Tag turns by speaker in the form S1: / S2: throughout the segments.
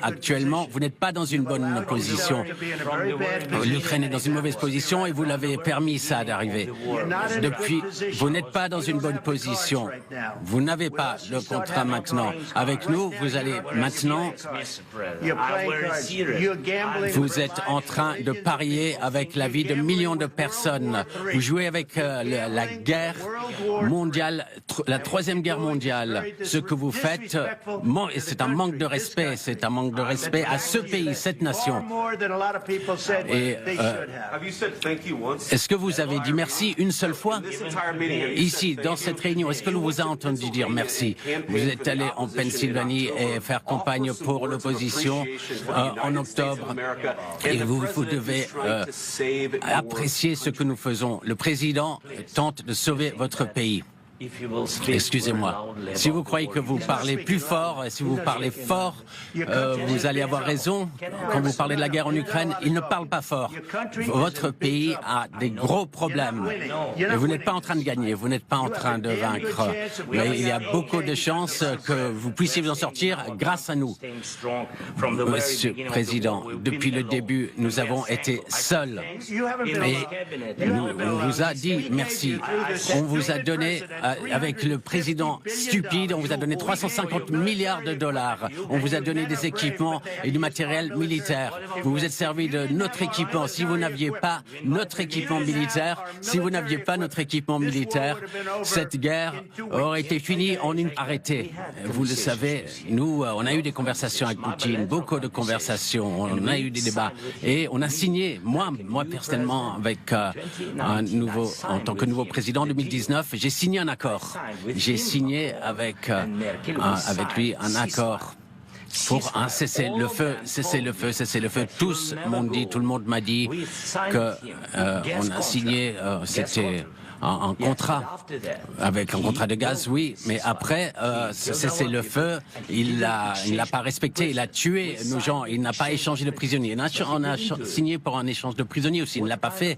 S1: actuellement, vous n'êtes pas dans une bonne position. L'Ukraine est dans une mauvaise position et vous l'avez permis ça d'arriver. Depuis, vous n'êtes pas dans une bonne position. Vous n'avez pas le contrat maintenant. Avec nous, vous allez maintenant... Vous êtes en train de parier avec la vie de millions de personnes. Vous jouez avec la guerre mondiale, la troisième guerre mondiale. Ce que vous faites, c'est un manque de respect. C'est un manque de respect à ce pays, cette nation. Et est-ce que vous avez dit merci une seule fois ici, dans cette réunion? Est-ce que l'on vous a entendu dire merci? Vous êtes allé en Pennsylvanie et faire campagne pour l'opposition en octobre. Et vous devez apprécier ce que nous faisons. Le président tente de sauver votre pays. Excusez-moi. Si vous croyez que vous parlez plus fort, si vous parlez fort, vous allez avoir raison. Quand vous parlez de la guerre en Ukraine, il ne parle pas fort. Votre pays a des gros problèmes. Et vous n'êtes pas en train de gagner, vous n'êtes pas en train de vaincre. Mais il y a beaucoup de chances que vous puissiez vous en sortir grâce à nous. Monsieur le Président, depuis le début, nous avons été seuls. Et on vous a dit merci. On vous a donné... Avec le président stupide, on vous a donné 350 milliards de dollars. On vous a donné des équipements et du matériel militaire. Vous vous êtes servi de notre équipement. Si vous n'aviez pas notre équipement militaire, cette guerre aurait été finie en une arrêtée. Vous le savez, nous, on a eu des conversations avec Poutine, beaucoup de conversations. On a eu des débats et on a signé, moi personnellement, avec en tant que nouveau président en 2019, j'ai signé un accord. J'ai signé avec lui un accord pour un cessez-le-feu. Tous m'ont dit, tout le monde m'a dit que on a signé, c'était un contrat, avec un contrat de gaz, oui, mais après, ce cessez-le-feu, il l'a pas respecté, il a tué nos gens, il n'a pas échangé de prisonniers. On a signé pour un échange de prisonniers aussi, il ne l'a pas fait.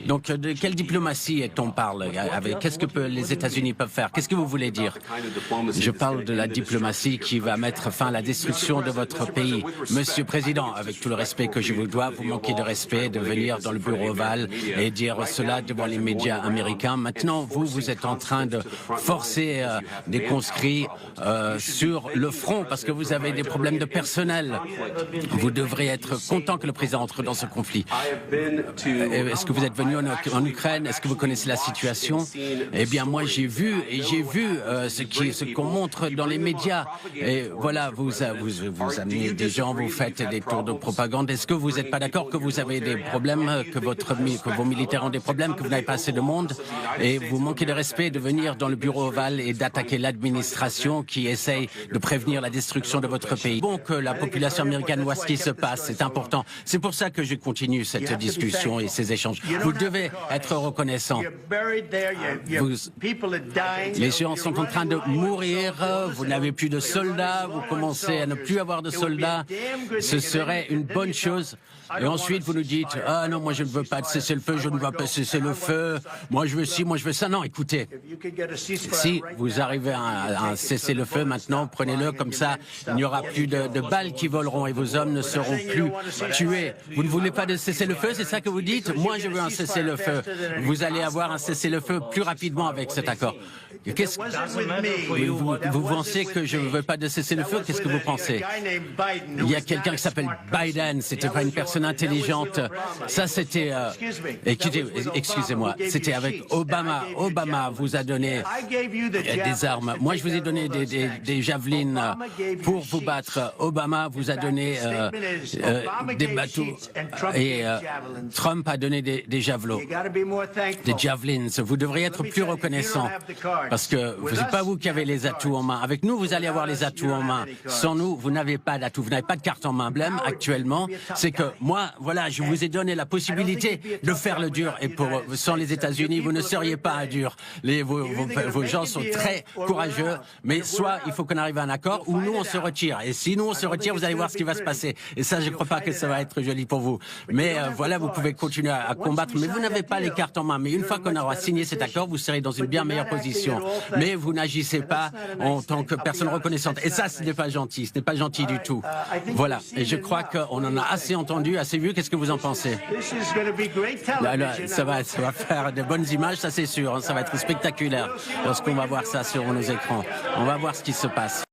S1: Donc, de quelle diplomatie est-on parle? Qu'est-ce que les États-Unis peuvent faire? Qu'est-ce que vous voulez dire? Je parle de la diplomatie qui va mettre fin à la destruction de votre pays. Monsieur le Président, avec tout le respect que je vous dois, vous manquez de respect de venir dans le bureau ovale et dire cela devant les médias américains. Maintenant, vous êtes en train de forcer des conscrits sur le front parce que vous avez des problèmes de personnel. Vous devrez être content que le président entre dans ce conflit. Est-ce que vous êtes venu en Ukraine? Est-ce que vous connaissez la situation? Eh bien, moi, j'ai vu ce qu'on montre dans les médias. Et voilà, vous amenez des gens, vous faites des tours de propagande. Est-ce que vous n'êtes pas d'accord que vous avez des problèmes, que vos militaires ont des problèmes, que vous n'avez pas assez de monde? Et vous manquez de respect de venir dans le bureau ovale et d'attaquer l'administration qui essaye de prévenir la destruction de votre pays. Bon que la population américaine voit ce qui se passe, c'est important. C'est pour ça que je continue cette discussion et ces échanges. Vous devez être reconnaissant. Les gens sont en train de mourir, vous n'avez plus de soldats, vous commencez à ne plus avoir de soldats. Ce serait une bonne chose. Et ensuite, vous nous dites, ah non, moi je ne veux pas de cessez-le-feu, je ne veux pas cesser le feu, moi je veux ci, moi je veux ça. Non, écoutez, si vous arrivez à un cessez-le-feu maintenant, prenez-le comme ça, il n'y aura plus de balles qui voleront et vos hommes ne seront plus tués. Vous ne voulez pas de cessez-le-feu, c'est ça que vous dites? Moi je veux un cessez-le-feu. Vous allez avoir un cessez-le-feu plus rapidement avec cet accord. Vous pensez que je ne veux pas de cessez-le-feu? Qu'est-ce que vous pensez? Il y a quelqu'un qui s'appelle Biden, c'était pas une personne intelligente. Ça, c'était... excusez-moi, c'était avec Obama. Obama vous a donné des armes. Moi, je vous ai donné des javelines pour vous battre. Obama vous a donné des bateaux. Et Trump a donné des javelots, des javelins. Vous devriez être plus reconnaissant. Parce que ce n'est pas vous qui avez les atouts en main. Avec nous, vous allez avoir les atouts en main. Sans nous, vous n'avez pas d'atouts. Vous n'avez pas de carte en main. Blême, actuellement, c'est que moi, voilà, je vous ai donné la possibilité de faire le dur. Et sans les États-Unis, vous ne seriez pas un dur. Vos gens sont très courageux. Mais soit il faut qu'on arrive à un accord, ou nous, on se retire. Et si nous, on se retire, vous allez voir ce qui va se passer. Et ça, je ne crois pas que ça va être joli pour vous. Mais voilà, vous pouvez continuer à combattre. Mais vous n'avez pas les cartes en main. Mais une fois qu'on aura signé cet accord, vous serez dans une bien meilleure position. Mais vous n'agissez pas en tant que personne reconnaissante. Et ça, ce n'est pas gentil. n'est pas gentil du tout. Voilà, et je crois qu'on en a assez entendu, assez vu. Qu'est-ce que vous en pensez? Ça va faire de bonnes images, ça c'est sûr. Ça va être spectaculaire lorsqu'on va voir ça sur nos écrans. On va voir ce qui se passe.